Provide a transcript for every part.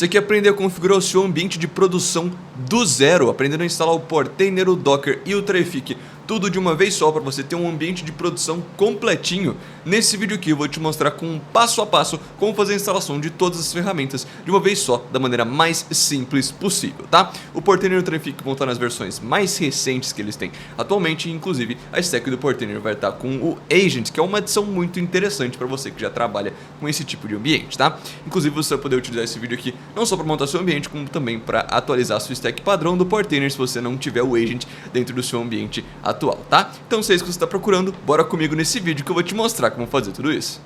Você quer aprender a configurar o seu ambiente de produção do zero, aprendendo a instalar o Portainer, o Docker e o Traefik, tudo de uma vez só para você ter um ambiente de produção completinho? Nesse vídeo aqui eu vou te mostrar com um passo a passo como fazer a instalação de todas as ferramentas de uma vez só, da maneira mais simples possível, tá? O Portainer e o Traefik vão estar nas versões mais recentes que eles têm atualmente, inclusive a stack do Portainer vai estar com o Agent, que é uma adição muito interessante para você que já trabalha com esse tipo de ambiente, tá? Inclusive você vai poder utilizar esse vídeo aqui não só para montar seu ambiente, como também para atualizar a sua stack padrão do Portainer se você não tiver o Agent dentro do seu ambiente atual, tá? Então se é isso que você está procurando, bora comigo nesse vídeo que eu vou te mostrar como fazer tudo isso.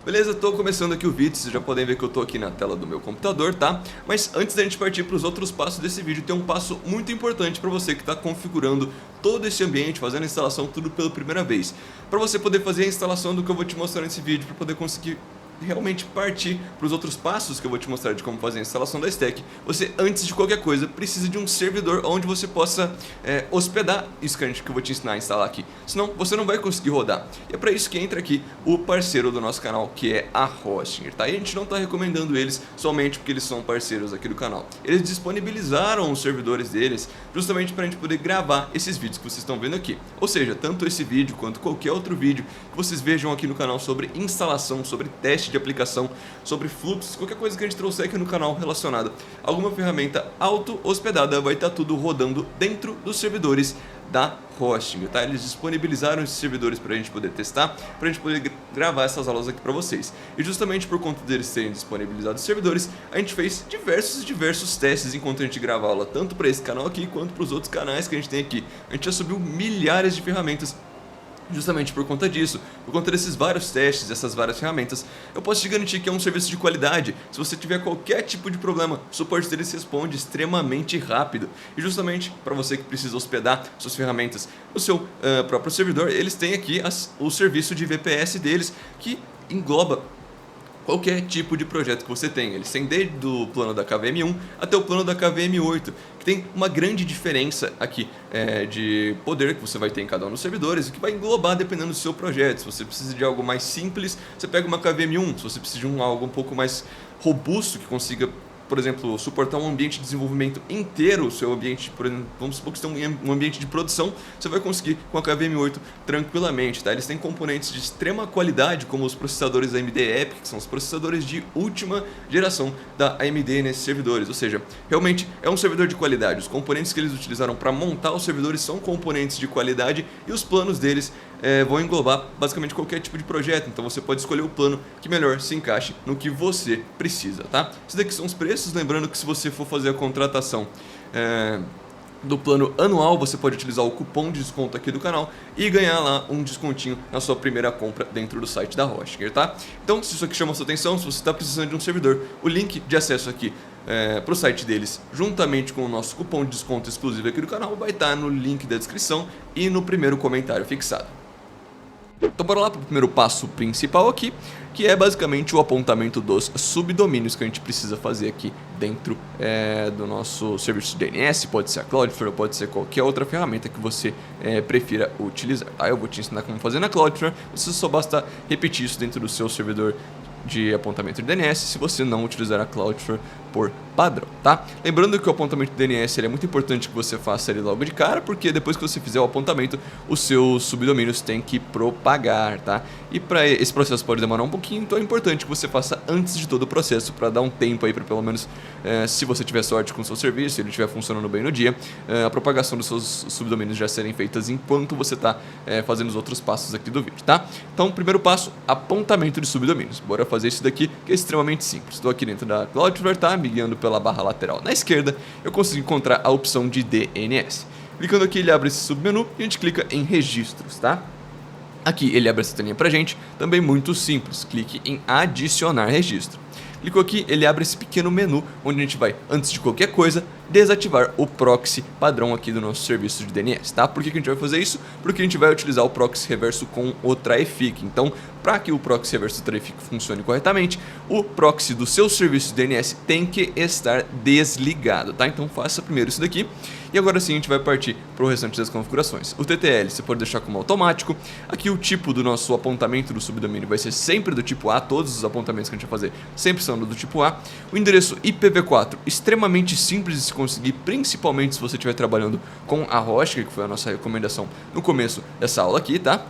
Beleza, tô começando aqui o vídeo, vocês já podem ver que eu tô aqui na tela do meu computador, tá? Mas antes da gente partir para os outros passos desse vídeo, tem um passo muito importante para você que está configurando todo esse ambiente, fazendo a instalação tudo pela primeira vez. Para você poder fazer a instalação do que eu vou te mostrar nesse vídeo, para poder conseguir realmente partir para os outros passos que eu vou te mostrar de como fazer a instalação da stack, você, antes de qualquer coisa, precisa de um servidor onde você possa hospedar isso que eu vou te ensinar a instalar aqui. Senão, você não vai conseguir rodar. E é para isso que entra aqui o parceiro do nosso canal, que é a Hostinger, tá? E a gente não está recomendando eles somente porque eles são parceiros aqui do canal. Eles disponibilizaram os servidores deles justamente para a gente poder gravar esses vídeos que vocês estão vendo aqui. Ou seja, tanto esse vídeo quanto qualquer outro vídeo que vocês vejam aqui no canal sobre instalação, sobre teste de aplicação, sobre fluxos, qualquer coisa que a gente trouxer aqui no canal relacionada a alguma ferramenta auto-hospedada, vai estar tudo rodando dentro dos servidores da Hostinger, tá? Eles disponibilizaram esses servidores para a gente poder testar, para a gente poder gravar essas aulas aqui para vocês. E justamente por conta deles terem disponibilizado os servidores, a gente fez diversos testes enquanto a gente grava a aula, tanto para esse canal aqui quanto para os outros canais que a gente tem aqui. A gente já subiu milhares de ferramentas. Justamente por conta disso, por conta desses vários testes, dessas várias ferramentas, eu posso te garantir que é um serviço de qualidade. Se você tiver qualquer tipo de problema, o suporte deles responde extremamente rápido. E justamente para você que precisa hospedar suas ferramentas no seu próprio servidor, eles têm aqui o serviço de VPS deles, que engloba qualquer tipo de projeto que você tenha. Eles têm desde o plano da KVM1 até o plano da KVM8, que tem uma grande diferença aqui de poder que você vai ter em cada um dos servidores, o que vai englobar dependendo do seu projeto. Se você precisa de algo mais simples, você pega uma KVM1. Se você precisa de algo um pouco mais robusto, que consiga, por exemplo, suportar um ambiente de desenvolvimento inteiro, o seu ambiente, por exemplo, vamos supor que você tem um ambiente de produção, você vai conseguir com a KVM8 tranquilamente, tá? Eles têm componentes de extrema qualidade, como os processadores AMD EPYC, que são os processadores de última geração da AMD nesses servidores, ou seja, realmente é um servidor de qualidade. Os componentes que eles utilizaram para montar os servidores são componentes de qualidade e os planos deles vão englobar basicamente qualquer tipo de projeto, então você pode escolher o plano que melhor se encaixe no que você precisa, tá? Esses daqui são os preços, lembrando que se você for fazer a contratação do plano anual, você pode utilizar o cupom de desconto aqui do canal e ganhar lá um descontinho na sua primeira compra dentro do site da Hostinger, tá? Então, se isso aqui chama a sua atenção, se você está precisando de um servidor, o link de acesso aqui para o site deles, juntamente com o nosso cupom de desconto exclusivo aqui do canal, vai estar no link da descrição e no primeiro comentário fixado. Então bora lá para o primeiro passo principal aqui, que é basicamente o apontamento dos subdomínios que a gente precisa fazer aqui dentro do nosso serviço de DNS. Pode ser a Cloudflare, pode ser qualquer outra ferramenta que você prefira utilizar, tá? Eu vou te ensinar como fazer na Cloudflare, você só basta repetir isso dentro do seu servidor de apontamento de DNS se você não utilizar a Cloudflare por padrão, tá? Lembrando que o apontamento de DNS é muito importante que você faça ele logo de cara, porque depois que você fizer o apontamento, os seus subdomínios têm que propagar, tá? E para esse processo pode demorar um pouquinho, então é importante que você faça antes de todo o processo, para dar um tempo aí para pelo menos, se você tiver sorte com o seu serviço, se ele estiver funcionando bem no dia, a propagação dos seus subdomínios já serem feitas enquanto você está fazendo os outros passos aqui do vídeo, tá? Então, primeiro passo, apontamento de subdomínios. Bora fazer isso daqui, que é extremamente simples. Estou aqui dentro da Cloudflare, tá? Me guiando pela barra lateral na esquerda, eu consigo encontrar a opção de DNS. Clicando aqui, ele abre esse submenu e a gente clica em registros, tá? Aqui ele abre essa telinha pra gente, também muito simples, clique em adicionar registro. Clicou aqui, ele abre esse pequeno menu, onde a gente vai, antes de qualquer coisa, desativar o proxy padrão aqui do nosso serviço de DNS, tá? Por que a gente vai fazer isso? Porque a gente vai utilizar o proxy reverso com o Traefik. Então, para que o proxy reverso do Traefik funcione corretamente, o proxy do seu serviço de DNS tem que estar desligado, tá? Então faça primeiro isso daqui. E agora sim a gente vai partir para o restante das configurações. O TTL você pode deixar como automático. Aqui o tipo do nosso apontamento do subdomínio vai ser sempre do tipo A, todos os apontamentos que a gente vai fazer sempre são do tipo A. O endereço IPv4, extremamente simples de se conseguir, principalmente se você estiver trabalhando com a Hosting, que foi a nossa recomendação no começo dessa aula aqui, tá?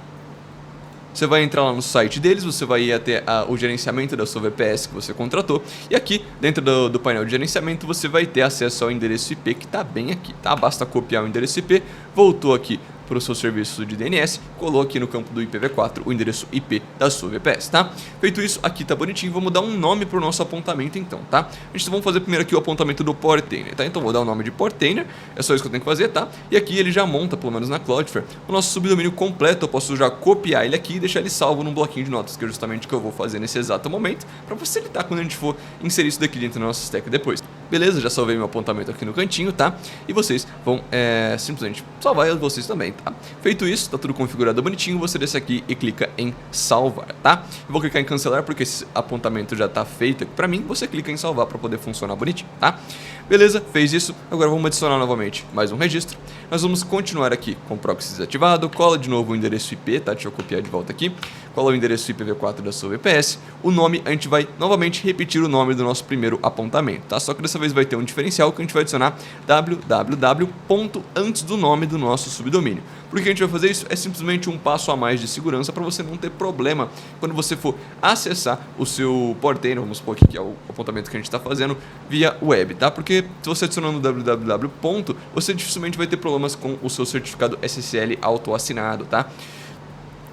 Você vai entrar lá no site deles, você vai ir até o gerenciamento da sua VPS que você contratou. E aqui, dentro do painel de gerenciamento, você vai ter acesso ao endereço IP que está bem aqui, tá? Basta copiar o endereço IP, voltou aqui para o seu serviço de DNS, coloque no campo do IPv4 o endereço IP da sua VPS, tá? Feito isso, aqui tá bonitinho, vamos dar um nome para o nosso apontamento então, tá? Vamos fazer primeiro aqui o apontamento do Portainer, tá? Então vou dar o nome de Portainer, é só isso que eu tenho que fazer, tá? E aqui ele já monta, pelo menos na Cloudflare, o nosso subdomínio completo. Eu posso já copiar ele aqui e deixar ele salvo num bloquinho de notas, que é justamente o que eu vou fazer nesse exato momento, para facilitar quando a gente for inserir isso daqui dentro do nosso stack depois. Beleza, já salvei meu apontamento aqui no cantinho, tá? E vocês vão simplesmente salvar vocês também, tá? Feito isso, tá tudo configurado bonitinho, você desce aqui e clica em salvar, tá? Eu vou clicar em cancelar porque esse apontamento já tá feito aqui pra mim, você clica em salvar para poder funcionar bonitinho, tá? Beleza, fez isso, agora vamos adicionar novamente mais um registro. Nós vamos continuar aqui com o proxy desativado, cola de novo o endereço IP, tá? Deixa eu copiar de volta aqui. Cola o endereço IPv4 da sua VPS. O nome, a gente vai novamente repetir o nome do nosso primeiro apontamento, tá? Só que dessa vez vai ter um diferencial que a gente vai adicionar www. antes do nome do nosso subdomínio. Por que a gente vai fazer isso? É simplesmente um passo a mais de segurança para você não ter problema quando você for acessar o seu portainer, vamos supor aqui que é o apontamento que a gente está fazendo, via web, tá? Porque se você adicionando www. Você dificilmente vai ter problemas com o seu certificado SSL autoassinado, tá?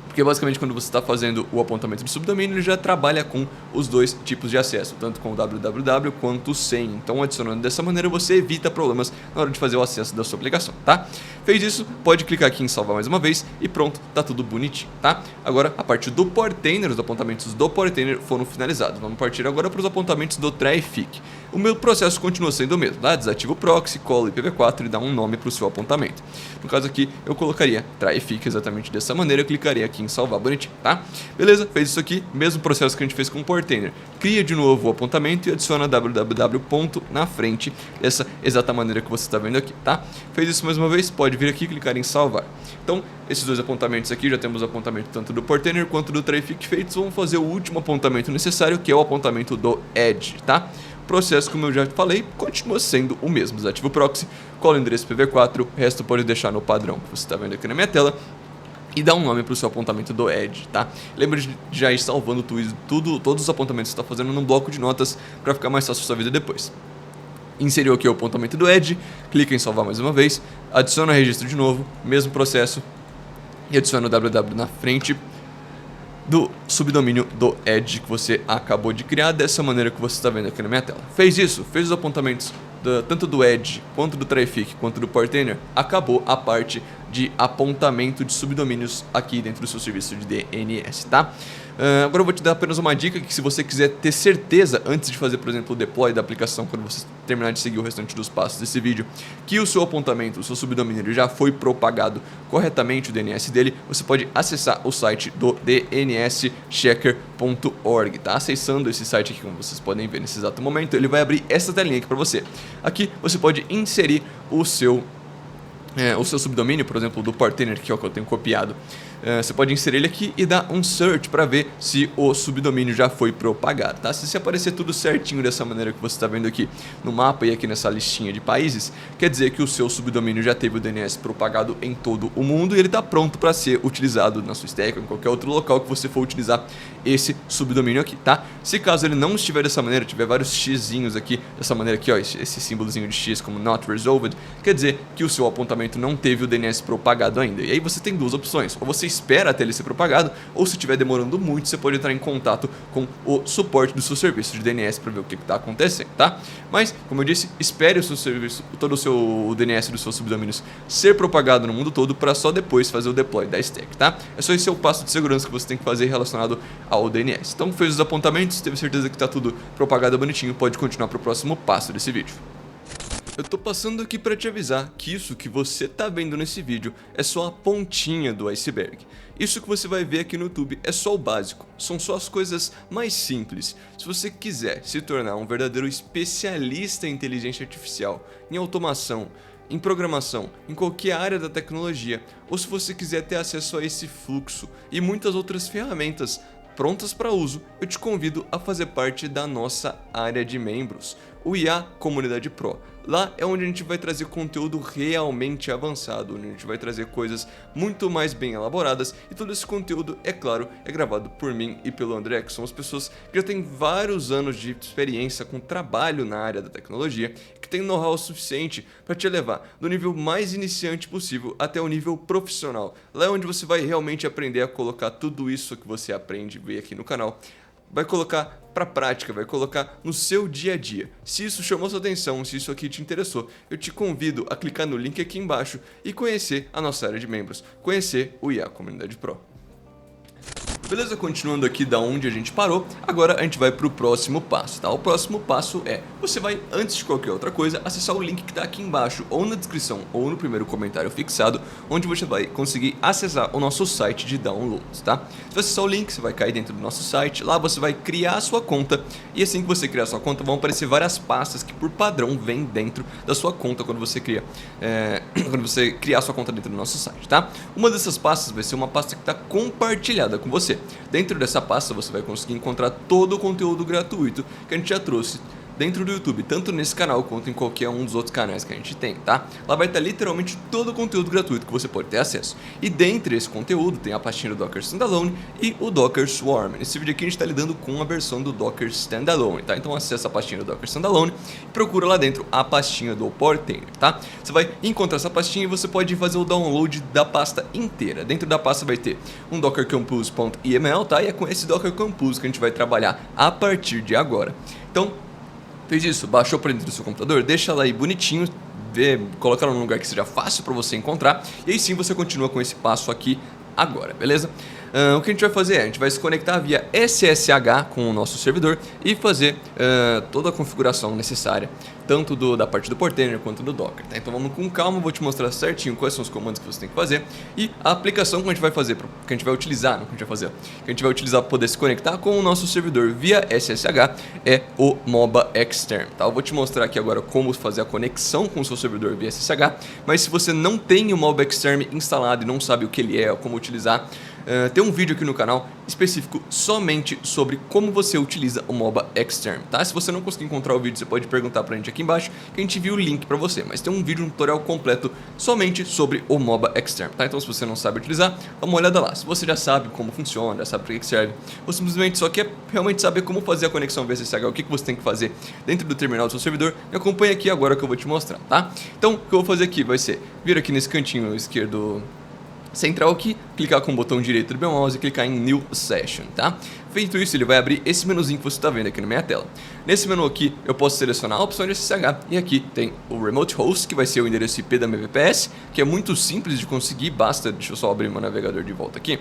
Porque basicamente quando você está fazendo o apontamento de subdomínio, ele já trabalha com os dois tipos de acesso, tanto com o www quanto sem. Então adicionando dessa maneira você evita problemas na hora de fazer o acesso da sua aplicação, tá? Fez isso, pode clicar aqui em salvar mais uma vez e pronto, tá tudo bonitinho, tá? Agora a parte do Portainer, os apontamentos do Portainer foram finalizados. Vamos partir agora para os apontamentos do Traffic. O meu processo continua sendo o mesmo, tá? Desativa o proxy, cola o IPv4 e dá um nome para o seu apontamento. No caso aqui, eu colocaria Traffic exatamente dessa maneira, eu clicaria aqui em salvar bonitinho, tá? Beleza, fez isso aqui, mesmo processo que a gente fez com o Portainer. Cria de novo o apontamento e adiciona www. na frente dessa exata maneira que você está vendo aqui, tá? Fez isso mais uma vez, pode vir aqui e clicar em salvar. Então, esses dois apontamentos aqui, já temos o apontamento tanto do Portainer quanto do Traffic feitos. Vamos fazer o último apontamento necessário, que é o apontamento do Edge, tá? O processo, como eu já falei, continua sendo o mesmo. Desativa o proxy, cola o endereço IPv4, o resto pode deixar no padrão que você está vendo aqui na minha tela e dá um nome para o seu apontamento do Edge, tá? Lembra de já ir salvando todos os apontamentos que você está fazendo num bloco de notas para ficar mais fácil a sua vida depois. Inseriu aqui o apontamento do Edge, clica em salvar mais uma vez, adiciona registro de novo, mesmo processo, e adiciona o www na frente do subdomínio do Edge que você acabou de criar, dessa maneira que você está vendo aqui na minha tela. Fez isso, fez os apontamentos tanto do Edge, quanto do Traffic, quanto do Portainer, acabou a parte de apontamento de subdomínios aqui dentro do seu serviço de DNS, tá? Agora eu vou te dar apenas uma dica que se você quiser ter certeza antes de fazer, por exemplo, o deploy da aplicação, quando você terminar de seguir o restante dos passos desse vídeo, que o seu apontamento, o seu subdomínio já foi propagado corretamente o DNS dele, você pode acessar o site do dnschecker.org, tá? Acessando esse site aqui, como vocês podem ver nesse exato momento, ele vai abrir essa telinha aqui para você. Aqui você pode inserir o seu subdomínio, por exemplo, do Portainer, que é o que eu tenho copiado. Você pode inserir ele aqui e dar um search para ver se o subdomínio já foi propagado, tá? Se aparecer tudo certinho dessa maneira que você está vendo aqui no mapa e aqui nessa listinha de países, quer dizer que o seu subdomínio já teve o DNS propagado em todo o mundo e ele está pronto para ser utilizado na sua stack ou em qualquer outro local que você for utilizar esse subdomínio aqui, tá? Se caso ele não estiver dessa maneira, tiver vários xzinhos aqui, dessa maneira aqui, ó, esse símbolozinho de x como not resolved, quer dizer que o seu apontamento não teve o DNS propagado ainda. E aí você tem duas opções, ou você espera até ele ser propagado, ou se estiver demorando muito, você pode entrar em contato com o suporte do seu serviço de DNS para ver o que está acontecendo, tá? Mas, como eu disse, espere o seu serviço, todo o DNS dos seus subdomínios ser propagado no mundo todo para só depois fazer o deploy da stack, tá? É só esse é o passo de segurança que você tem que fazer relacionado ao DNS. Então, fez os apontamentos, teve certeza que está tudo propagado bonitinho, pode continuar para o próximo passo desse vídeo. Eu tô passando aqui para te avisar que isso que você tá vendo nesse vídeo é só a pontinha do iceberg. Isso que você vai ver aqui no YouTube é só o básico, são só as coisas mais simples. Se você quiser se tornar um verdadeiro especialista em inteligência artificial, em automação, em programação, em qualquer área da tecnologia, ou se você quiser ter acesso a esse fluxo e muitas outras ferramentas prontas para uso, eu te convido a fazer parte da nossa área de membros, o IA Comunidade Pro. Lá é onde a gente vai trazer conteúdo realmente avançado, onde a gente vai trazer coisas muito mais bem elaboradas, e todo esse conteúdo, é claro, é gravado por mim e pelo André, que somos pessoas que já têm vários anos de experiência com trabalho na área da tecnologia, que tem know-how suficiente para te levar do nível mais iniciante possível até o nível profissional. Lá é onde você vai realmente aprender a colocar tudo isso que você aprende e vê aqui no canal, vai colocar para prática, vai colocar no seu dia a dia. Se isso chamou sua atenção, se isso aqui te interessou, eu te convido a clicar no link aqui embaixo e conhecer a nossa área de membros, conhecer o IA Comunidade Pro. Beleza? Continuando aqui da onde a gente parou, agora a gente vai para o próximo passo, tá? O próximo passo é, você vai, antes de qualquer outra coisa, acessar o link que está aqui embaixo, ou na descrição, ou no primeiro comentário fixado, onde você vai conseguir acessar o nosso site de downloads, tá? Se você acessar o link, você vai cair dentro do nosso site, lá você vai criar a sua conta, e assim que você criar a sua conta, vão aparecer várias pastas que por padrão vêm dentro da sua conta quando você criar a sua conta dentro do nosso site, tá? Uma dessas pastas vai ser uma pasta que está compartilhada com você. Dentro dessa pasta você vai conseguir encontrar todo o conteúdo gratuito que a gente já trouxe dentro do YouTube, tanto nesse canal quanto em qualquer um dos outros canais que a gente tem, tá? Lá vai estar literalmente todo o conteúdo gratuito que você pode ter acesso. E dentre esse conteúdo tem a pastinha do Docker Standalone e o Docker Swarm. Nesse vídeo aqui a gente está lidando com a versão do Docker Standalone, tá? Então acessa a pastinha do Docker Standalone e procura lá dentro a pastinha do Portainer, tá? Você vai encontrar essa pastinha e você pode fazer o download da pasta inteira. Dentro da pasta vai ter um Docker Compose.yml, tá? E é com esse Docker Compose que a gente vai trabalhar a partir de agora. Então, fez isso, baixou para dentro do seu computador, deixa lá aí bonitinho, coloca lá num lugar que seja fácil para você encontrar, e aí sim você continua com esse passo aqui agora, beleza? O que a gente vai fazer é, a gente vai se conectar via SSH com o nosso servidor e fazer toda a configuração necessária, tanto da parte do Portainer quanto do Docker, tá? Então vamos com calma, vou te mostrar certinho quais são os comandos que você tem que fazer e a aplicação que a gente vai fazer, que a gente vai utilizar, não que a gente vai fazer, que a gente vai utilizar para poder se conectar com o nosso servidor via SSH é o Moba Xterm, tá? Eu vou te mostrar aqui agora como fazer a conexão com o seu servidor via SSH, mas se você não tem o Moba Xterm instalado e não sabe o que ele é ou como utilizar, tem um vídeo aqui no canal específico somente sobre como você utiliza o Moba Xterm, tá? Se você não conseguir encontrar o vídeo, você pode perguntar pra gente aqui embaixo que a gente viu o link pra você, mas tem um vídeo, um tutorial completo somente sobre o Moba Xterm, tá? Então se você não sabe utilizar, dá uma olhada lá. Se você já sabe como funciona, já sabe para que serve, ou simplesmente só quer realmente saber como fazer a conexão via SSH, o que você tem que fazer dentro do terminal do seu servidor, me acompanha aqui agora que eu vou te mostrar, tá? Então o que eu vou fazer aqui vai ser vir aqui nesse cantinho esquerdo central aqui, clicar com o botão direito do meu mouse e clicar em New Session, tá? Feito isso, ele vai abrir esse menuzinho que você está vendo aqui na minha tela. Nesse menu aqui, eu posso selecionar a opção de SSH e aqui tem o Remote Host, que vai ser o endereço IP da minha VPS, que é muito simples de conseguir, basta, deixa eu só abrir meu navegador de volta aqui.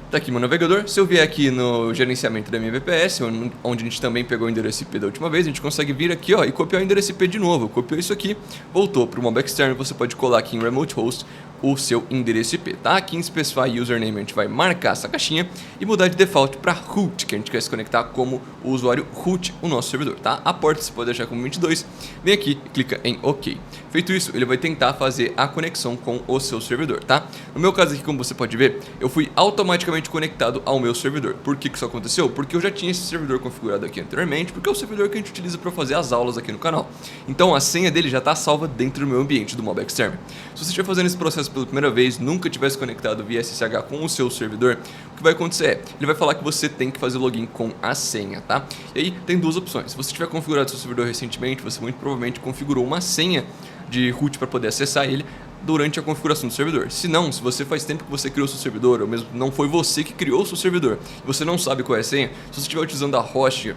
Tá aqui meu navegador, se eu vier aqui no gerenciamento da minha VPS, onde a gente também pegou o endereço IP da última vez, a gente consegue vir aqui ó, e copiar o endereço IP de novo. Copiou isso aqui, voltou para o Moba Xterm, você pode colar aqui em Remote Host o seu endereço IP, tá? Aqui em Specify Username a gente vai marcar essa caixinha e mudar de default para root, que a gente quer se conectar como o usuário root, o nosso servidor, tá? A porta você pode deixar como 22, vem aqui e clica em OK. Feito isso, ele vai tentar fazer a conexão com o seu servidor, tá? No meu caso aqui, como você pode ver, eu fui automaticamente conectado ao meu servidor. Por que isso aconteceu? Porque eu já tinha esse servidor configurado aqui anteriormente, porque é o servidor que a gente utiliza para fazer as aulas aqui no canal. Então a senha dele já está salva dentro do meu ambiente do Moba Xterm. Se você estiver fazendo esse processo pela primeira vez, nunca tivesse conectado via SSH com o seu servidor, o que vai acontecer é, ele vai falar que você tem que fazer login com a senha, tá? E aí tem duas opções. Se você tiver configurado seu servidor recentemente, você muito provavelmente configurou uma senha de root para poder acessar ele durante a configuração do servidor. Se não, se você faz tempo que você criou seu servidor, ou mesmo não foi você que criou o seu servidor, e você não sabe qual é a senha, se você estiver utilizando a host,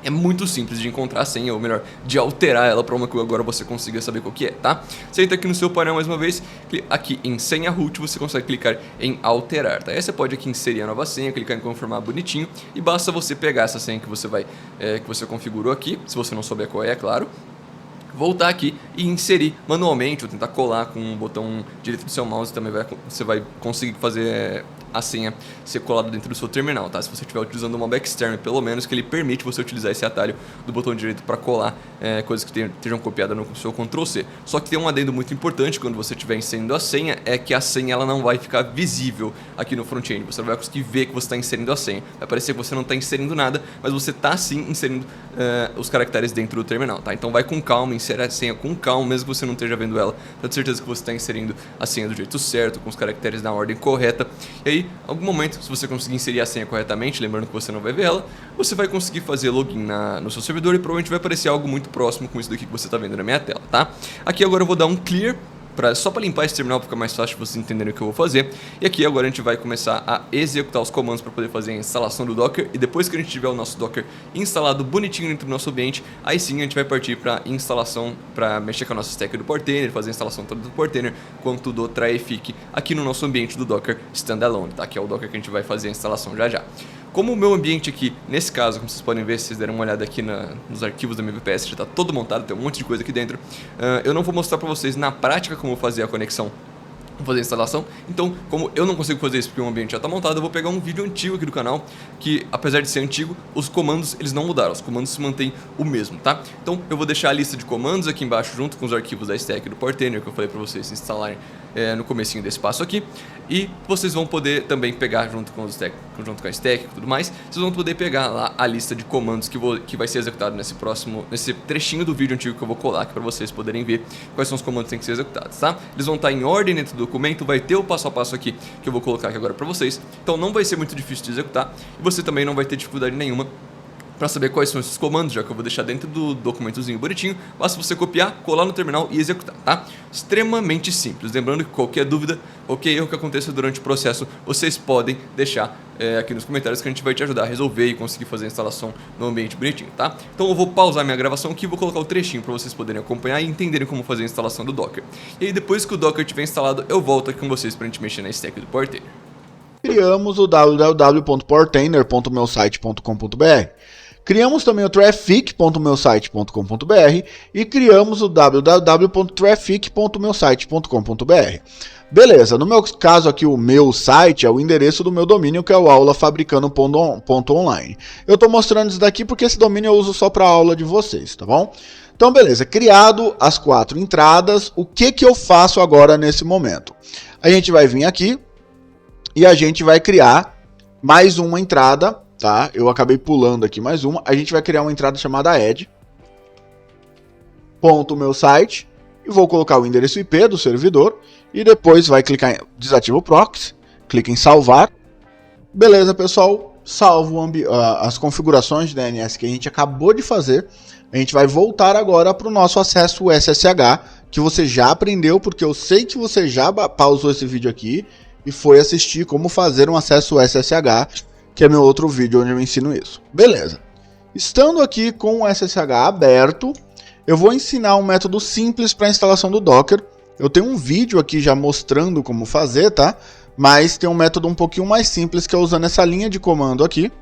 é muito simples de encontrar a senha, ou melhor, de alterar ela para uma que agora você consiga saber qual que é, tá? Você entra aqui no seu painel mais uma vez, aqui em senha root, você consegue clicar em alterar, tá? Aí você pode aqui inserir a nova senha, clicar em confirmar bonitinho, e basta você pegar essa senha que você que você configurou aqui, se você não souber qual é claro, voltar aqui e inserir manualmente ou tentar colar com o botão direito do seu mouse, também você vai conseguir fazer a senha ser colada dentro do seu terminal, tá? Se você estiver utilizando um mob externo, pelo menos que ele permite você utilizar esse atalho do botão direito para colar coisas que estejam copiadas no seu Ctrl+C. Só que tem um adendo muito importante quando você estiver inserindo a senha, é que a senha ela não vai ficar visível aqui no front-end. Você não vai conseguir ver que você está inserindo a senha. Vai parecer que você não está inserindo nada, mas você está sim inserindo os caracteres dentro do terminal, tá? Então vai com calma, insere a senha com calma, mesmo que você não esteja vendo ela, para ter certeza que você está inserindo a senha do jeito certo, com os caracteres na ordem correta. E aí, em algum momento, se você conseguir inserir a senha corretamente, lembrando que você não vai ver ela, você vai conseguir fazer login no seu servidor e provavelmente vai aparecer algo muito próximo com isso daqui que você está vendo na minha tela, tá? Aqui agora eu vou dar um clear, só para limpar esse terminal, fica mais fácil vocês entenderem o que eu vou fazer. E aqui agora a gente vai começar a executar os comandos para poder fazer a instalação do Docker. E depois que a gente tiver o nosso Docker instalado bonitinho dentro do nosso ambiente, aí sim a gente vai partir para instalação, para mexer com a nossa stack do Portainer, fazer a instalação toda do Portainer, quanto do Traefik aqui no nosso ambiente do Docker Standalone, tá? Que é o Docker que a gente vai fazer a instalação já já. Como o meu ambiente aqui, nesse caso, como vocês podem ver, se vocês derem uma olhada aqui nos arquivos da minha VPS, já está todo montado, tem um monte de coisa aqui dentro. Eu não vou mostrar para vocês na prática como fazer a conexão, fazer a instalação. Então, como eu não consigo fazer isso porque o ambiente já está montado, eu vou pegar um vídeo antigo aqui do canal, que apesar de ser antigo, os comandos eles não mudaram, os comandos se mantêm o mesmo, tá? Então, eu vou deixar a lista de comandos aqui embaixo junto com os arquivos da stack do Portainer, que eu falei para vocês instalarem no comecinho desse passo aqui. E vocês vão poder também pegar junto com a stack e tudo mais, vocês vão poder pegar lá a lista de comandos que vai ser executado nesse trechinho do vídeo antigo que eu vou colar aqui para vocês poderem ver quais são os comandos que têm que ser executados, tá? Eles vão estar em ordem dentro do documento, vai ter o passo a passo aqui que eu vou colocar aqui agora para vocês, então não vai ser muito difícil de executar e você também não vai ter dificuldade nenhuma para saber quais são esses comandos, já que eu vou deixar dentro do documentozinho bonitinho. Basta você copiar, colar no terminal e executar, tá? Extremamente simples. Lembrando que qualquer dúvida, qualquer erro que aconteça durante o processo, vocês podem deixar aqui nos comentários que a gente vai te ajudar a resolver e conseguir fazer a instalação no ambiente bonitinho, tá? Então eu vou pausar minha gravação aqui e vou colocar o trechinho para vocês poderem acompanhar e entenderem como fazer a instalação do Docker. E aí depois que o Docker estiver instalado, eu volto aqui com vocês para a gente mexer na stack do Portainer. Criamos o www.portainer.meusite.com.br. Criamos também o traefik.meusite.com.br e criamos o www.traefik.meusite.com.br. Beleza, no meu caso aqui o meu site é o endereço do meu domínio, que é o aulafabricando.online. Eu estou mostrando isso daqui porque esse domínio eu uso só para aula de vocês, tá bom? Então beleza, criado as 4 entradas, o que eu faço agora nesse momento? A gente vai vir aqui e a gente vai criar mais uma entrada. Tá? Eu acabei pulando aqui mais uma. A gente vai criar uma entrada chamada add.meusite e vou colocar o endereço IP do servidor e depois vai clicar em desativa o proxy, clica em salvar. Beleza, pessoal, salvo as configurações de DNS que a gente acabou de fazer. A gente vai voltar agora para o nosso acesso SSH, que você já aprendeu, porque eu sei que você já pausou esse vídeo aqui e foi assistir como fazer um acesso SSH, que é meu outro vídeo onde eu ensino isso. Beleza. Estando aqui com o SSH aberto, eu vou ensinar um método simples para a instalação do Docker. Eu tenho um vídeo aqui já mostrando como fazer, tá? Mas tem um método um pouquinho mais simples, que é usando essa linha de comando aqui.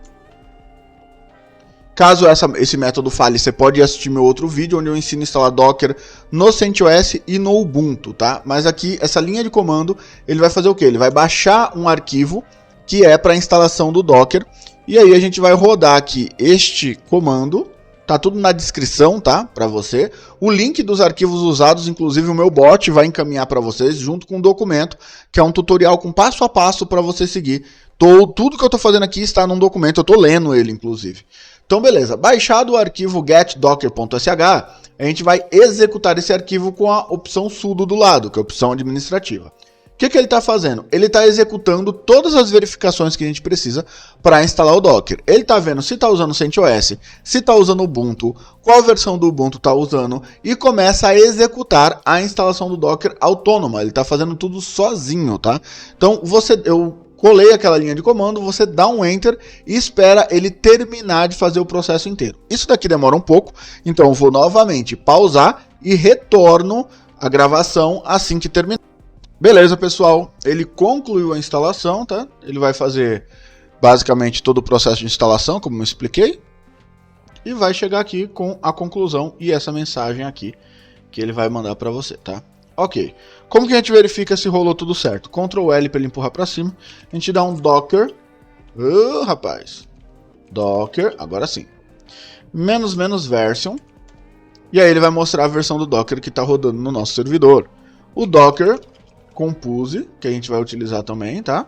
Caso esse método falhe, você pode assistir meu outro vídeo onde eu ensino a instalar Docker no CentOS e no Ubuntu, tá? Mas aqui, essa linha de comando, ele vai fazer o quê? Ele vai baixar um arquivo que é para a instalação do Docker, e aí a gente vai rodar aqui este comando, tá tudo na descrição, tá, para você, o link dos arquivos usados, inclusive o meu bot vai encaminhar para vocês, junto com um documento, que é um tutorial com passo a passo para você seguir, tudo que eu estou fazendo aqui está num documento, eu estou lendo ele, inclusive. Então beleza, baixado o arquivo getdocker.sh, a gente vai executar esse arquivo com a opção sudo do lado, que é a opção administrativa. O que ele está fazendo? Ele está executando todas as verificações que a gente precisa para instalar o Docker. Ele está vendo se está usando o CentOS, se está usando o Ubuntu, qual versão do Ubuntu está usando e começa a executar a instalação do Docker autônoma. Ele está fazendo tudo sozinho, tá? Então eu colei aquela linha de comando, você dá um Enter e espera ele terminar de fazer o processo inteiro. Isso daqui demora um pouco, então eu vou novamente pausar e retorno a gravação assim que terminar. Beleza, pessoal, ele concluiu a instalação, tá? Ele vai fazer basicamente todo o processo de instalação, como eu expliquei, e vai chegar aqui com a conclusão e essa mensagem aqui que ele vai mandar para você, tá? Ok. Como que a gente verifica se rolou tudo certo? Ctrl L para ele empurrar para cima. A gente dá um Docker. Rapaz. Docker, agora sim. -- version. E aí ele vai mostrar a versão do Docker que está rodando no nosso servidor. O Docker Compose, que a gente vai utilizar também, tá?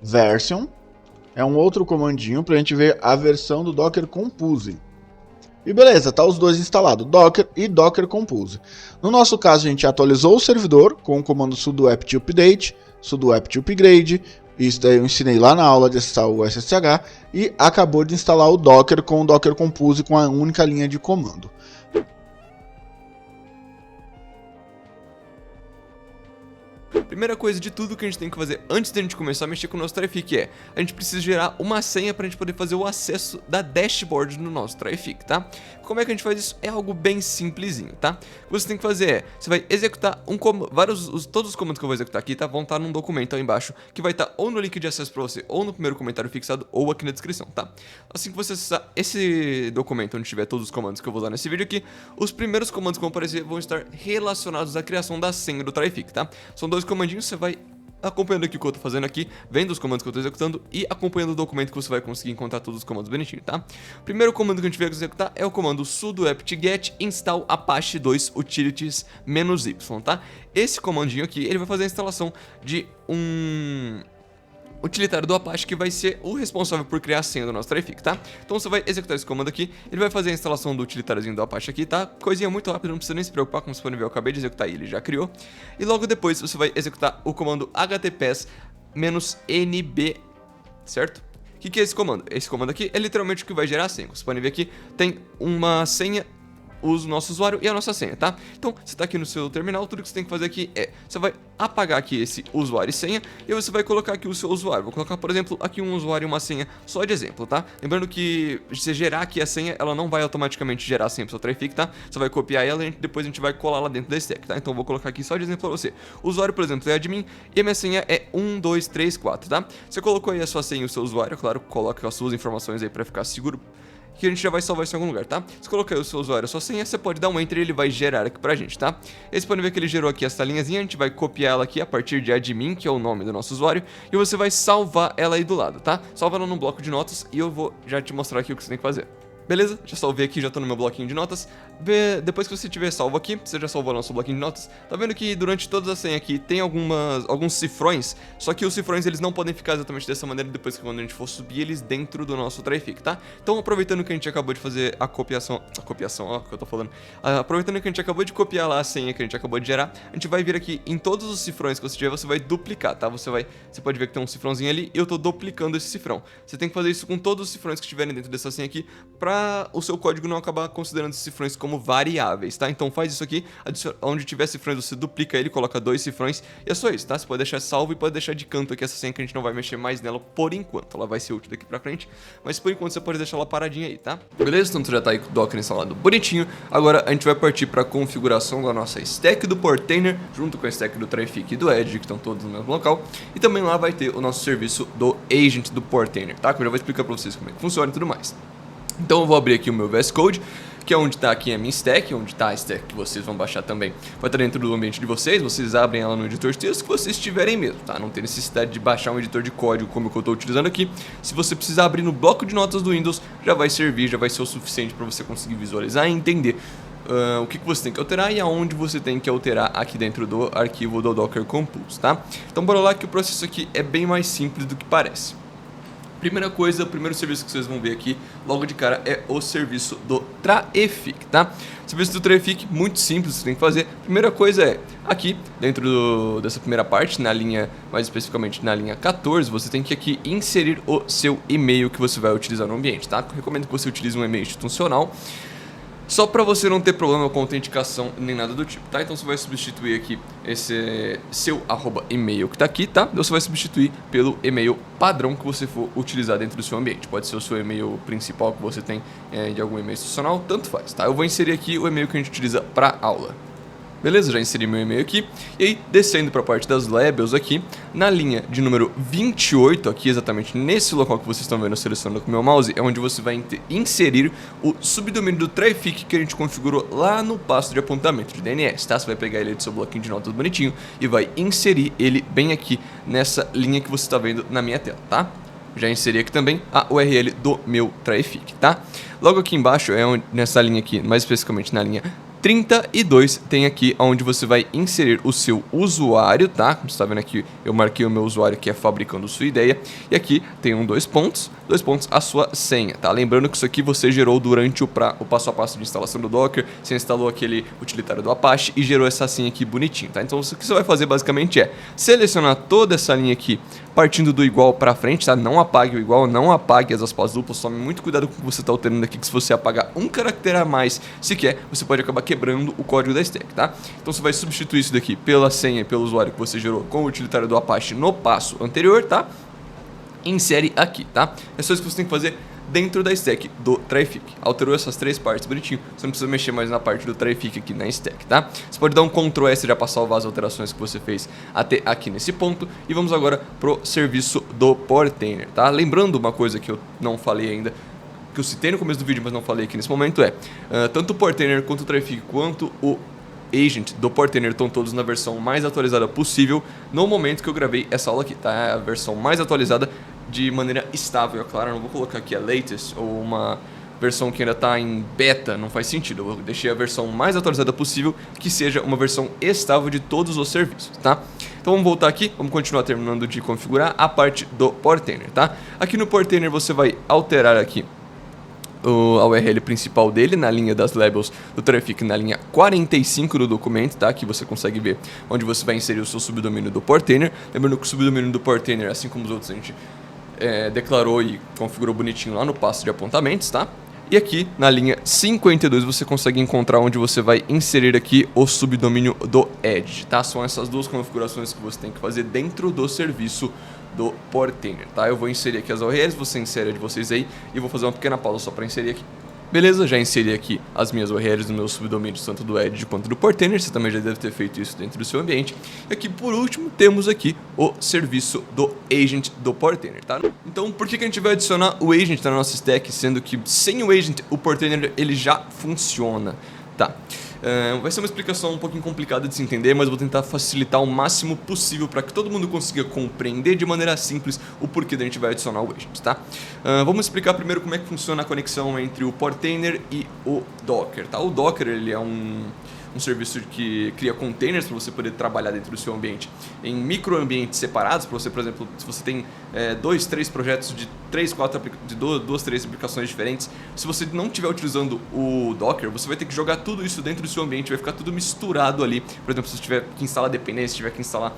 Version. É um outro comandinho para a gente ver a versão do Docker Compose. E beleza, tá os dois instalados, Docker e Docker Compose. No nosso caso, a gente atualizou o servidor com o comando sudo apt update, sudo apt upgrade. Isso daí eu ensinei lá na aula de acessar o SSH. E acabou de instalar o Docker com o Docker Compose com a única linha de comando. Primeira coisa de tudo que a gente tem que fazer antes de a gente começar a mexer com o nosso Traefik é a gente precisa gerar uma senha para a gente poder fazer o acesso da dashboard no nosso Traefik, tá? Como é que a gente faz isso? É algo bem simplesinho, tá? O que você tem que fazer é, você vai executar todos os comandos que eu vou executar aqui, tá? Vão estar num documento aí embaixo, que vai estar ou no link de acesso para você, ou no primeiro comentário fixado, ou aqui na descrição, tá? Assim que você acessar esse documento onde tiver todos os comandos que eu vou usar nesse vídeo aqui, os primeiros comandos que vão aparecer vão estar relacionados à criação da senha do Traefik, tá? São dois comandinhos, você vai acompanhando aqui o que eu tô fazendo aqui, vendo os comandos que eu tô executando e acompanhando o documento que você vai conseguir encontrar todos os comandos bonitinho, tá? O primeiro comando que a gente vai executar é o comando sudo apt-get install apache 2 utilities -y, tá? Esse comandinho aqui, ele vai fazer a instalação de um utilitário do Apache que vai ser o responsável por criar a senha do nosso Traefik, tá? Então você vai executar esse comando aqui, ele vai fazer a instalação do utilitáriozinho do Apache aqui, tá? Coisinha muito rápida, não precisa nem se preocupar, como vocês podem ver, eu acabei de executar ele já criou. E logo depois você vai executar o comando https-nb, certo? O que é esse comando? Esse comando aqui é literalmente o que vai gerar a senha. Vocês podem ver aqui, tem uma senha, o nosso usuário e a nossa senha, tá? Então, você tá aqui no seu terminal, tudo que você tem que fazer aqui é, você vai apagar aqui esse usuário e senha, e você vai colocar aqui o seu usuário. Vou colocar, por exemplo, aqui um usuário e uma senha só de exemplo, tá? Lembrando que se gerar aqui a senha, ela não vai automaticamente gerar a senha pro seu Traefik, tá? Você vai copiar ela e depois a gente vai colar lá dentro da stack, tá? Então, eu vou colocar aqui só de exemplo pra você. O usuário, por exemplo, é admin e a minha senha é 1234, tá? Você colocou aí a sua senha e o seu usuário, claro, coloca as suas informações aí pra ficar seguro, que a gente já vai salvar isso em algum lugar, tá? Se colocar o seu usuário e a sua senha, você pode dar um enter e ele vai gerar aqui pra gente, tá? E vocês podem ver que ele gerou aqui essa linhazinha, a gente vai copiar ela aqui a partir de admin, que é o nome do nosso usuário, e você vai salvar ela aí do lado, tá? Salva ela num bloco de notas e eu vou já te mostrar aqui o que você tem que fazer. Beleza? Já salvei aqui, já tô no meu bloquinho de notas. Depois que você tiver salvo aqui, você já salvou o nosso bloquinho de notas. Tá vendo que durante toda a senha aqui tem alguns cifrões, só que os cifrões eles não podem ficar exatamente dessa maneira depois que quando a gente for subir eles dentro do nosso Traefik, tá? Então aproveitando que a gente acabou de fazer a copiação, ó, que eu tô falando. Aproveitando que a gente acabou de copiar lá a senha que a gente acabou de gerar, a gente vai vir aqui em todos os cifrões que você tiver, você vai duplicar, tá? Você pode ver que tem um cifrãozinho ali e eu tô duplicando esse cifrão. Você tem que fazer isso com todos os cifrões que estiverem dentro dessa senha aqui, pra o seu código não acabar considerando esses cifrões como variáveis, tá? Então faz isso aqui, onde tiver cifrões você duplica ele, coloca 2 cifrões e é só isso, tá? Você pode deixar salvo e pode deixar de canto aqui essa senha que a gente não vai mexer mais nela por enquanto, ela vai ser útil daqui pra frente, mas por enquanto você pode deixar ela paradinha aí, tá? Beleza? Então já tá aí com o Docker instalado bonitinho, agora a gente vai partir pra configuração da nossa stack do Portainer, junto com a stack do Traefik e do Edge, que estão todos no mesmo local, e também lá vai ter o nosso serviço do agent do Portainer, tá? Que eu já vou explicar pra vocês como é que funciona e tudo mais. Então eu vou abrir aqui o meu VS Code, que é onde está aqui a minha stack, onde está a stack que vocês vão baixar também. Vai estar dentro do ambiente de vocês abrem ela no editor de texto que vocês tiverem mesmo, tá? Não tem necessidade de baixar um editor de código como o que eu estou utilizando aqui. Se você precisar abrir no bloco de notas do Windows, já vai servir, já vai ser o suficiente para você conseguir visualizar e entender o que você tem que alterar e aonde você tem que alterar aqui dentro do arquivo do Docker Compose, tá? Então bora lá que o processo aqui é bem mais simples do que parece. Primeira coisa, o primeiro serviço que vocês vão ver aqui, logo de cara, é o serviço do Traefik, tá? O serviço do Traefik, muito simples, você tem que fazer. Primeira coisa é, aqui, dentro dessa primeira parte, na linha, mais especificamente na linha 14, você tem que aqui inserir o seu e-mail que você vai utilizar no ambiente, tá? Eu recomendo que você utilize um e-mail institucional, só para você não ter problema com autenticação nem nada do tipo, tá? Então você vai substituir aqui esse seu @email que tá aqui, tá? Você vai substituir pelo e-mail padrão que você for utilizar dentro do seu ambiente. Pode ser o seu e-mail principal que você tem de algum e-mail institucional, tanto faz, tá? Eu vou inserir aqui o e-mail que a gente utiliza para aula. Beleza, já inseri meu e-mail aqui. E aí, descendo para a parte das labels aqui, na linha de número 28, aqui exatamente nesse local que vocês estão vendo, selecionando com o meu mouse, é onde você vai inserir o subdomínio do Trafic que a gente configurou lá no passo de apontamento de DNS, tá? Você vai pegar ele do seu bloquinho de notas bonitinho e vai inserir ele bem aqui nessa linha que você está vendo na minha tela, tá? Já inseri aqui também a URL do meu Trafic, tá? Logo aqui embaixo, nessa linha aqui, mais especificamente na linha 32, tem aqui onde você vai inserir o seu usuário, tá? Como você está vendo aqui, eu marquei o meu usuário que é fabricando sua ideia. E aqui tem dois pontos, a sua senha, tá? Lembrando que isso aqui você gerou durante o passo a passo de instalação do Docker. Você instalou aquele utilitário do Apache e gerou essa senha aqui bonitinho, tá? Então o que você vai fazer basicamente é selecionar toda essa linha aqui, partindo do igual para frente, tá? Não apague o igual, não apague as aspas duplas, tome muito cuidado com o que você está alterando aqui, que se você apagar um caractere a mais sequer, você pode acabar quebrando o código da stack, tá? Então você vai substituir isso daqui pela senha e pelo usuário que você gerou com o utilitário do Apache no passo anterior, tá? Insere aqui, tá? É só isso que você tem que fazer dentro da stack do Trafic. Alterou essas três partes bonitinho, você não precisa mexer mais na parte do Trafic aqui na stack, tá? Você pode dar um Ctrl S já para salvar as alterações que você fez até aqui nesse ponto. E vamos agora pro serviço do Portainer, tá? Lembrando uma coisa que eu não falei ainda, que eu citei no começo do vídeo, mas não falei aqui nesse momento, tanto o Portainer quanto o Trafic quanto o Agent do Portainer estão todos na versão mais atualizada possível no momento que eu gravei essa aula aqui, tá? É a versão mais atualizada de maneira estável, é claro. Eu não vou colocar aqui a latest ou uma versão que ainda está em beta, não faz sentido. Eu deixei a versão mais atualizada possível, que seja uma versão estável de todos os serviços, tá? Então vamos voltar aqui, vamos continuar terminando de configurar a parte do Portainer, tá? Aqui no Portainer você vai alterar aqui a URL principal dele na linha das labels do Trafic, na linha 45 do documento, tá? Que você consegue ver onde você vai inserir o seu subdomínio do Portainer. Lembrando que o subdomínio do Portainer, assim como os outros, a gente declarou e configurou bonitinho lá no passo de apontamentos, tá? E aqui na linha 52 você consegue encontrar onde você vai inserir aqui o subdomínio do Edge, tá? São essas duas configurações que você tem que fazer dentro do serviço do Portainer, tá? Eu vou inserir aqui as URLs, você insere a de vocês aí e vou fazer uma pequena pausa só para inserir aqui. Beleza, já inseri aqui as minhas URLs dos meus subdomínios, tanto do Edge quanto do Portainer. Você também já deve ter feito isso dentro do seu ambiente. E aqui, por último, temos aqui o serviço do Agent do Portainer, tá? Então, por que a gente vai adicionar o Agent na nossa stack, sendo que sem o Agent, o Portainer ele já funciona, tá? Vai ser uma explicação um pouquinho complicada de se entender, mas vou tentar facilitar o máximo possível para que todo mundo consiga compreender de maneira simples o porquê da gente vai adicionar o Agent, tá? Vamos explicar primeiro como é que funciona a conexão entre o Portainer e o Docker, tá? O Docker ele é um serviço que cria containers para você poder trabalhar dentro do seu ambiente em microambientes separados, para você, por exemplo, se você tem 2, 3 projetos de 2, 3 aplicações diferentes, se você não estiver utilizando o Docker, você vai ter que jogar tudo isso dentro do seu ambiente, vai ficar tudo misturado ali. Por exemplo, se você tiver que instalar dependências, tiver que instalar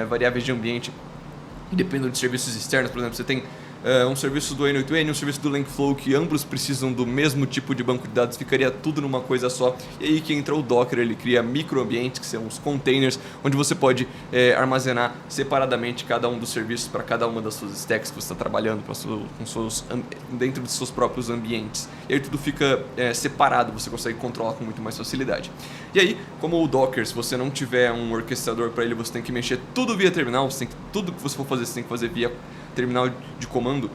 variáveis de ambiente, dependendo de serviços externos, por exemplo, você tem um serviço do N8N, um serviço do Langflow, que ambos precisam do mesmo tipo de banco de dados, ficaria tudo numa coisa só. E aí que entra o Docker, ele cria microambientes, que são os containers, onde você pode armazenar separadamente cada um dos serviços para cada uma das suas stacks que você está trabalhando, dentro dos seus próprios ambientes. E aí tudo fica separado, você consegue controlar com muito mais facilidade. E aí, como o Docker, se você não tiver um orquestrador para ele, você tem que mexer tudo via terminal, tudo que você for fazer, você tem que fazer via terminal de comando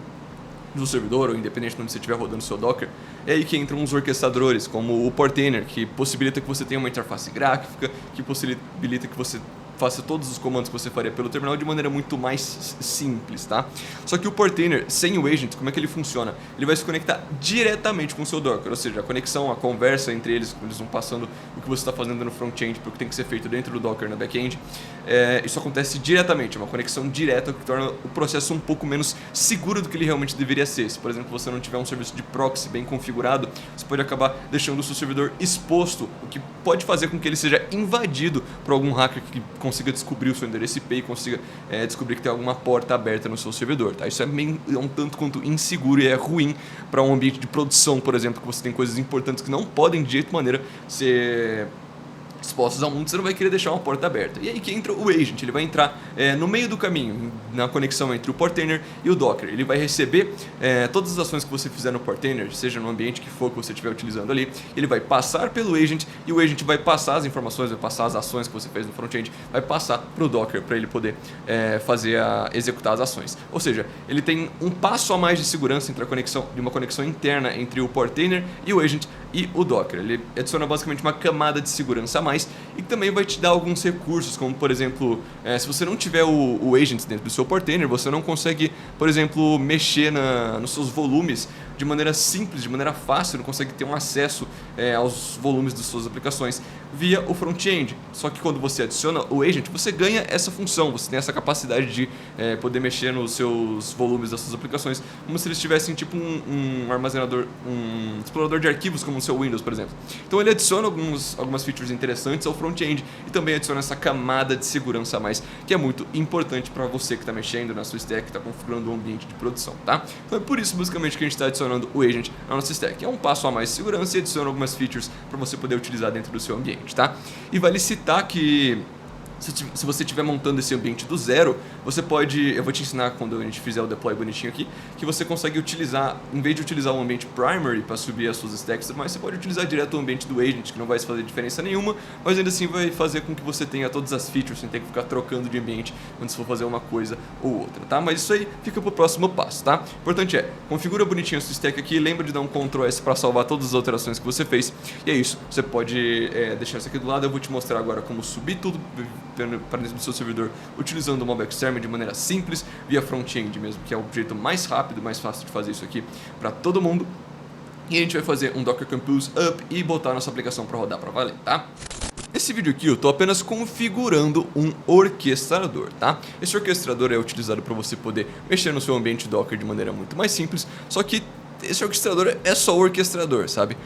do servidor, ou independente de onde você estiver rodando o seu Docker. É aí que entram os orquestradores, como o Portainer, que possibilita que você tenha uma interface gráfica, que possibilita que você faça todos os comandos que você faria pelo terminal de maneira muito mais simples, tá? Só que o Portainer, sem o Agent, como é que ele funciona? Ele vai se conectar diretamente com o seu Docker, ou seja, a conexão, a conversa entre eles vão passando o que você está fazendo no front-end para o que tem que ser feito dentro do Docker na back-end. Isso acontece diretamente, é uma conexão direta, o que torna o processo um pouco menos seguro do que ele realmente deveria ser. Se, por exemplo, você não tiver um serviço de proxy bem configurado, você pode acabar deixando o seu servidor exposto, o que pode fazer com que ele seja invadido por algum hacker que consiga descobrir o seu endereço IP e consiga descobrir que tem alguma porta aberta no seu servidor, tá? Isso é um tanto quanto inseguro e é ruim para um ambiente de produção, por exemplo, que você tem coisas importantes que não podem de jeito maneira ser expostos ao mundo, você não vai querer deixar uma porta aberta. E aí que entra o agent, ele vai entrar no meio do caminho, na conexão entre o portainer e o Docker. Ele vai receber todas as ações que você fizer no portainer, seja no ambiente que for que você estiver utilizando ali, ele vai passar pelo agent e o agent vai passar as informações, vai passar as ações que você fez no front-end, vai passar para o Docker para ele poder executar as ações. Ou seja, ele tem um passo a mais de segurança entre uma conexão interna entre o portainer e o agent e o Docker. Ele adiciona basicamente uma camada de segurança a mais e também vai te dar alguns recursos, como por exemplo, se você não tiver o agent dentro do seu portainer, você não consegue, por exemplo, mexer nos seus volumes de maneira simples, de maneira fácil, não consegue ter um acesso aos volumes das suas aplicações via o front-end. Só que quando você adiciona o agent, você ganha essa função, você tem essa capacidade de poder mexer nos seus volumes das suas aplicações, como se eles tivessem tipo um armazenador, um explorador de arquivos como no seu Windows, por exemplo. Então ele adiciona algumas features interessantes ao front-end e também adiciona essa camada de segurança a mais, que é muito importante para você que está mexendo na sua stack, que está configurando o ambiente de produção, tá? Então é por isso basicamente que a gente está adicionando o agent na nossa stack. É um passo a mais de segurança e adiciona algumas features para você poder utilizar dentro do seu ambiente, tá? E vale citar que se você estiver montando esse ambiente do zero, você pode, eu vou te ensinar quando a gente fizer o deploy bonitinho aqui, que você consegue utilizar, em vez de utilizar o ambiente primary para subir as suas stacks, mas você pode utilizar direto o ambiente do agent, que não vai fazer diferença nenhuma, mas ainda assim vai fazer com que você tenha todas as features sem ter que ficar trocando de ambiente quando você for fazer uma coisa ou outra, tá? Mas isso aí fica pro próximo passo, tá? O importante configura bonitinho a sua stack aqui, lembra de dar um Ctrl S para salvar todas as alterações que você fez, e é isso, você pode deixar isso aqui do lado, eu vou te mostrar agora como subir tudo para dentro do seu servidor utilizando o MobXterm de maneira simples, via front-end mesmo, que é o jeito mais rápido, mais fácil de fazer isso aqui para todo mundo. E a gente vai fazer um Docker Compose up e botar nossa aplicação para rodar para valer, tá? Nesse vídeo aqui eu estou apenas configurando um orquestrador, tá? Esse orquestrador é utilizado para você poder mexer no seu ambiente Docker de maneira muito mais simples, só que esse orquestrador é só o orquestrador, sabe?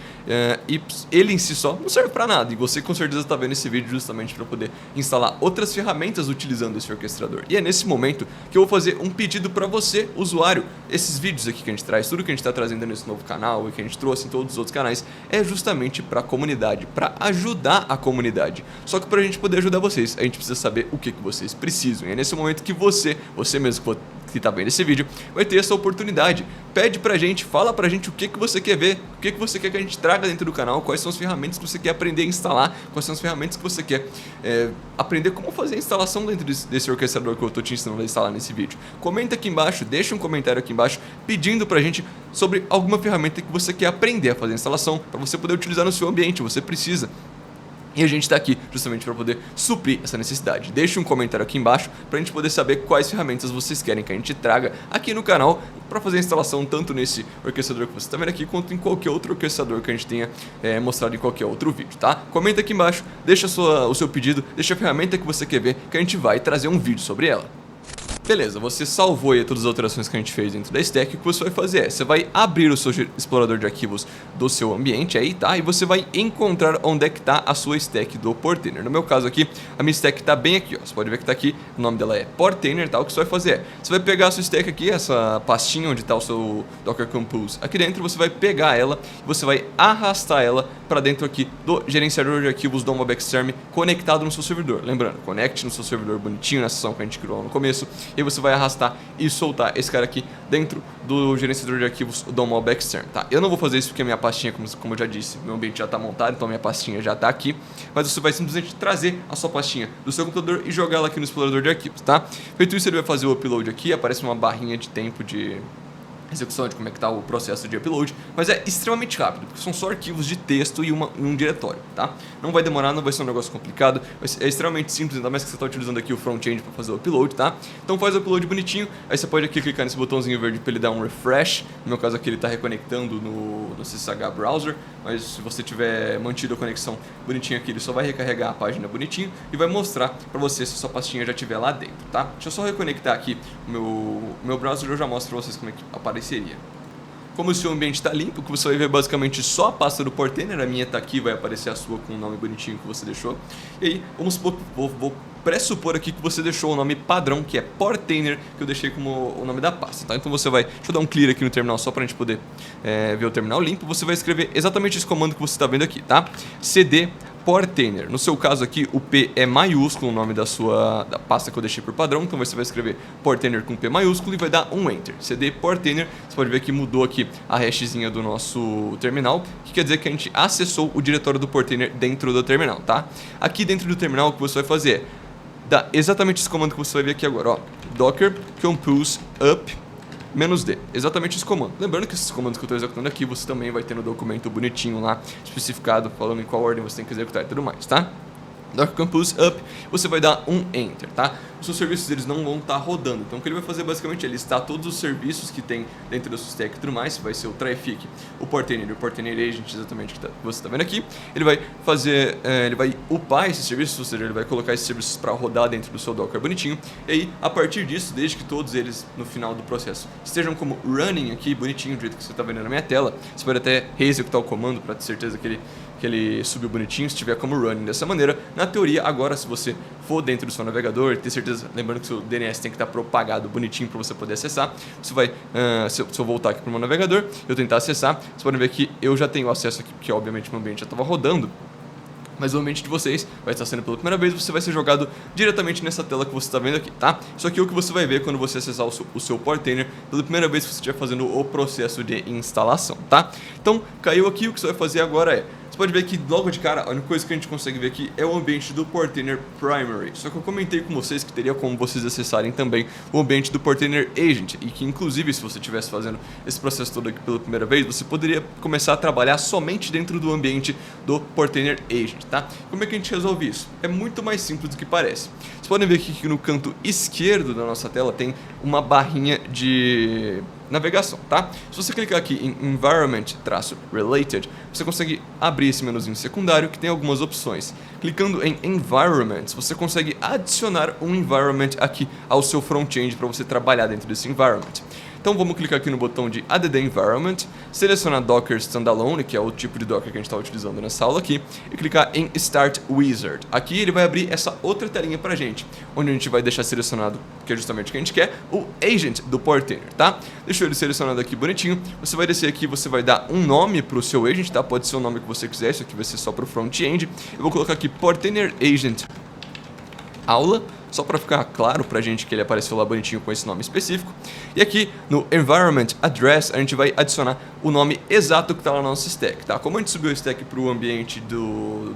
E ele em si só não serve para nada. E você com certeza está vendo esse vídeo justamente para poder instalar outras ferramentas utilizando esse orquestrador. E é nesse momento que eu vou fazer um pedido para você, usuário. Esses vídeos aqui que a gente traz, tudo que a gente está trazendo nesse novo canal e que a gente trouxe em todos os outros canais, é justamente para a comunidade, para ajudar a comunidade. Só que para a gente poder ajudar vocês, a gente precisa saber o que vocês precisam. E é nesse momento que você mesmo que está vendo esse vídeo, vai ter essa oportunidade. Pede pra gente, fala pra gente o que você quer ver, o que você quer que a gente traga dentro do canal, quais são as ferramentas que você quer aprender a instalar, quais são as ferramentas que você quer aprender como fazer a instalação dentro desse orquestrador que eu tô te ensinando a instalar nesse vídeo. Comenta aqui embaixo, deixa um comentário aqui embaixo pedindo pra gente sobre alguma ferramenta que você quer aprender a fazer a instalação, para você poder utilizar no seu ambiente, você precisa. E a gente está aqui justamente para poder suprir essa necessidade. Deixe um comentário aqui embaixo para a gente poder saber quais ferramentas vocês querem que a gente traga aqui no canal para fazer a instalação tanto nesse orquestrador que você está vendo aqui, quanto em qualquer outro orquestrador que a gente tenha mostrado em qualquer outro vídeo, tá? Comenta aqui embaixo, deixa o seu pedido, deixa a ferramenta que você quer ver, que a gente vai trazer um vídeo sobre ela. Beleza, você salvou aí todas as alterações que a gente fez dentro da stack. O que você vai fazer você vai abrir o seu explorador de arquivos do seu ambiente aí, tá? E você vai encontrar onde é que tá a sua stack do Portainer. No meu caso aqui, a minha stack tá bem aqui, ó. Você pode ver que tá aqui, o nome dela é Portainer, tá? O que você vai fazer você vai pegar a sua stack aqui, essa pastinha onde tá o seu Docker Compose. Aqui dentro você vai pegar ela e você vai arrastar ela para dentro aqui do gerenciador de arquivos do MobXterm conectado no seu servidor. Lembrando, conecte no seu servidor bonitinho na seção que a gente criou no começo. E aí você vai arrastar e soltar esse cara aqui dentro do gerenciador de arquivos do MobXterm, tá? Eu não vou fazer isso porque a minha pastinha, como eu já disse, meu ambiente já está montado, então a minha pastinha já está aqui. Mas você vai simplesmente trazer a sua pastinha do seu computador e jogar ela aqui no explorador de arquivos, tá? Feito isso, ele vai fazer o upload aqui, aparece uma barrinha de tempo de execução de como é que tá o processo de upload, mas é extremamente rápido, porque são só arquivos de texto e um diretório, tá? Não vai demorar, não vai ser um negócio complicado, é extremamente simples, ainda mais que você está utilizando aqui o front-end para fazer o upload, tá? Então faz o upload bonitinho, aí você pode aqui clicar nesse botãozinho verde para ele dar um refresh, no meu caso aqui ele está reconectando no SSH Browser, mas se você tiver mantido a conexão bonitinha aqui, ele só vai recarregar a página bonitinho e vai mostrar para você se a sua pastinha já estiver lá dentro, tá? Deixa eu só reconectar aqui o meu browser e eu já mostro para vocês como é que apareceria. Como o seu ambiente está limpo, que você vai ver basicamente só a pasta do Portainer, a minha está aqui, vai aparecer a sua com o nome bonitinho que você deixou. E aí, vamos supor, vou pressupor aqui que você deixou o nome padrão, que é Portainer, que eu deixei como o nome da pasta, tá? Então você vai, deixa eu dar um clear aqui no terminal só para a gente poder ver o terminal limpo. Você vai escrever exatamente esse comando que você está vendo aqui, tá? cd portainer. No seu caso aqui, o P é maiúsculo, o nome da pasta que eu deixei por padrão, então você vai escrever portainer com P maiúsculo e vai dar um Enter. CD portainer, você pode ver que mudou aqui a hashzinha do nosso terminal, que quer dizer que a gente acessou o diretório do portainer dentro do terminal, tá? Aqui dentro do terminal, o que você vai fazer é dar exatamente esse comando que você vai ver aqui agora, ó, docker compose up -d, exatamente esse comando. Lembrando que esses comandos que eu estou executando aqui, você também vai ter no documento bonitinho lá, especificado, falando em qual ordem você tem que executar e tudo mais, tá? Docker compose up, você vai dar um Enter, tá? Os seus serviços eles não vão estar rodando, então o que ele vai fazer basicamente é listar todos os serviços que tem dentro da sua stack e tudo mais, vai ser o Traefik, o Portainer e o Portainer Agent, exatamente que você está vendo aqui. Ele vai fazer, ele vai upar esses serviços, ou seja, ele vai colocar esses serviços para rodar dentro do seu Docker bonitinho, e aí a partir disso, desde que todos eles no final do processo estejam como running aqui, bonitinho, do jeito que você está vendo na minha tela, você pode até reexecutar o comando para ter certeza que ele subiu bonitinho, se tiver como running dessa maneira. Na teoria, agora se você for dentro do seu navegador, ter certeza, lembrando que o seu DNS tem que estar propagado bonitinho para você poder acessar, você vai, se eu voltar aqui para o meu navegador, eu tentar acessar, vocês podem ver que eu já tenho acesso aqui, porque obviamente meu ambiente já estava rodando, mas o ambiente de vocês vai estar sendo pela primeira vez, você vai ser jogado diretamente nessa tela que você está vendo aqui, tá? Isso aqui é o que você vai ver quando você acessar o seu portainer pela primeira vez que você estiver fazendo o processo de instalação, tá? Então, caiu aqui, o que você vai fazer agora é, você pode ver que logo de cara, a única coisa que a gente consegue ver aqui é o ambiente do Portainer Primary. Só que eu comentei com vocês que teria como vocês acessarem também o ambiente do Portainer Agent. E que inclusive se você estivesse fazendo esse processo todo aqui pela primeira vez, você poderia começar a trabalhar somente dentro do ambiente do Portainer Agent, tá? Como é que a gente resolve isso? É muito mais simples do que parece. Vocês podem ver que no canto esquerdo da nossa tela tem uma barrinha de navegação, tá? Se você clicar aqui em Environment-Related, você consegue abrir esse menuzinho secundário que tem algumas opções. Clicando em Environments, você consegue adicionar um environment aqui ao seu front-end para você trabalhar dentro desse environment. Então vamos clicar aqui no botão de Add Environment, selecionar Docker Standalone, que é o tipo de Docker que a gente está utilizando nessa aula aqui, e clicar em Start Wizard. Aqui ele vai abrir essa outra telinha pra gente, onde a gente vai deixar selecionado, que é justamente o que a gente quer, o Agent do Portainer, tá? Deixou ele selecionado aqui bonitinho, você vai descer aqui, você vai dar um nome pro seu Agent, tá? Pode ser o nome que você quiser, isso aqui vai ser só pro front-end. Eu vou colocar aqui Portainer Agent Aula, só para ficar claro pra gente que ele apareceu lá bonitinho com esse nome específico. E aqui no Environment Address a gente vai adicionar o nome exato que está lá no nosso stack, tá? Como a gente subiu o stack para o ambiente do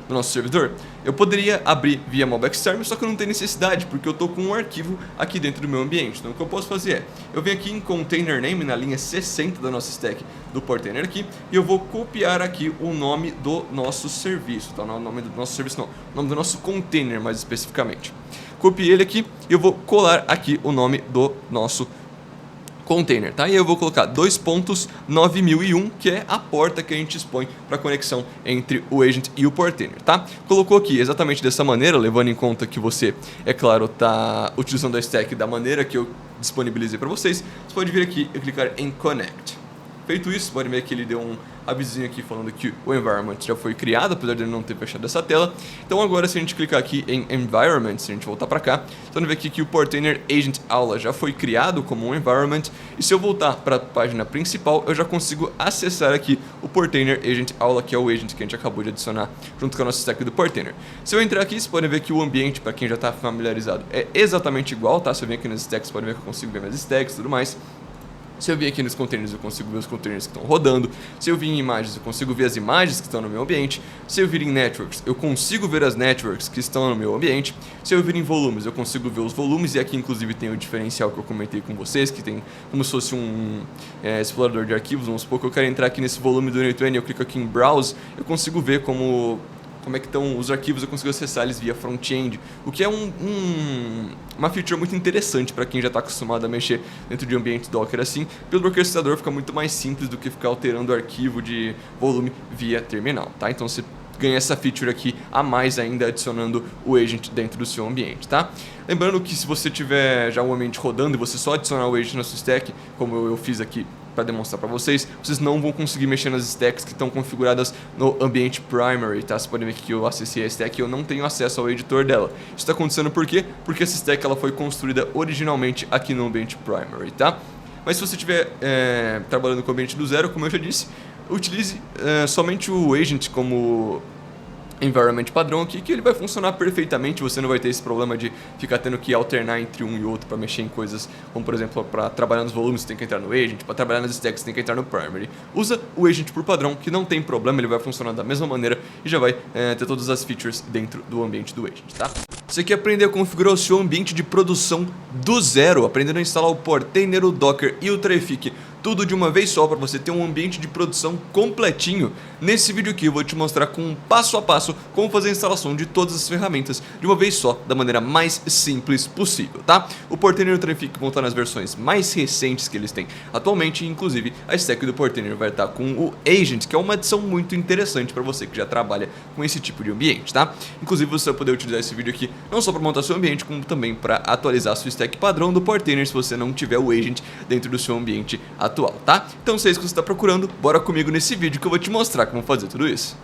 nosso servidor, eu poderia abrir via mob externo, só que eu não tenho necessidade, porque eu estou com um arquivo aqui dentro do meu ambiente. Então o que eu posso fazer é, eu venho aqui em Container Name, na linha 60 da nossa stack do Portainer aqui, e eu vou copiar aqui o nome do nosso serviço, tá? Não o nome do nosso serviço não, o nome do nosso container mais especificamente. Copiei ele aqui e eu vou colar aqui o nome do nosso container, tá? E aí eu vou colocar 2.9001, que é a porta que a gente expõe para conexão entre o agent e o portainer, tá? Colocou aqui exatamente dessa maneira, levando em conta que você, é claro, tá utilizando a stack da maneira que eu disponibilizei para vocês. Você pode vir aqui e clicar em Connect. Feito isso, pode ver que ele deu um avisinho aqui falando que o environment já foi criado, apesar de ele não ter fechado essa tela. Então agora se a gente clicar aqui em Environment, se a gente voltar para cá, você vai ver aqui que o Portainer Agent Aula já foi criado como um environment. E se eu voltar para a página principal, eu já consigo acessar aqui o Portainer Agent Aula, que é o agent que a gente acabou de adicionar junto com a nossa stack do Portainer. Se eu entrar aqui, você pode ver que o ambiente, para quem já está familiarizado, é exatamente igual, tá? Se eu vir aqui nas stacks, pode ver que eu consigo ver minhas stacks e tudo mais. Se eu vir aqui nos containers, eu consigo ver os containers que estão rodando. Se eu vir em imagens, eu consigo ver as imagens que estão no meu ambiente. Se eu vir em networks, eu consigo ver as networks que estão no meu ambiente. Se eu vir em volumes, eu consigo ver os volumes. E aqui, inclusive, tem o diferencial que eu comentei com vocês, que tem como se fosse um explorador de arquivos. Vamos supor que eu quero entrar aqui nesse volume do Unit, eu clico aqui em Browse, eu consigo ver como é que estão os arquivos, eu consigo acessar eles via front-end, o que é uma feature muito interessante para quem já está acostumado a mexer dentro de um ambiente Docker assim. Pelo orquestrador fica muito mais simples do que ficar alterando o arquivo de volume via terminal, tá? Então você ganha essa feature aqui a mais ainda adicionando o agent dentro do seu ambiente, tá? Lembrando que se você tiver já um ambiente rodando e você só adicionar o agent na sua stack, como eu fiz aqui para demonstrar para vocês, vocês não vão conseguir mexer nas stacks que estão configuradas no ambiente primary, tá? Vocês podem ver que eu acessei a stack e eu não tenho acesso ao editor dela. Isso está acontecendo por quê? Porque essa stack ela foi construída originalmente aqui no ambiente primary, tá? Mas se você estiver trabalhando com o ambiente do zero, como eu já disse, utilize somente o agent como environment padrão aqui, que ele vai funcionar perfeitamente. Você não vai ter esse problema de ficar tendo que alternar entre um e outro para mexer em coisas, como por exemplo, para trabalhar nos volumes você tem que entrar no agent, para trabalhar nas stacks você tem que entrar no primary. Usa o agent por padrão, que não tem problema, ele vai funcionar da mesma maneira e já vai ter todas as features dentro do ambiente do agent, tá? Você quer aprender a configurar o seu ambiente de produção do zero, aprendendo a instalar o Portainer, o Docker e o Traefik, tudo de uma vez só para você ter um ambiente de produção completinho. Nesse vídeo aqui eu vou te mostrar com um passo a passo como fazer a instalação de todas as ferramentas de uma vez só, da maneira mais simples possível, tá? O Portainer e o Traefik vão estar nas versões mais recentes que eles têm atualmente, inclusive a stack do Portainer vai estar com o Agent, que é uma adição muito interessante para você que já trabalha com esse tipo de ambiente, tá? Inclusive você vai poder utilizar esse vídeo aqui não só para montar seu ambiente, como também para atualizar a sua stack padrão do Portainer se você não tiver o Agent dentro do seu ambiente atual, tá? Então se é isso que você está procurando, bora comigo nesse vídeo que eu vou te mostrar como fazer tudo isso.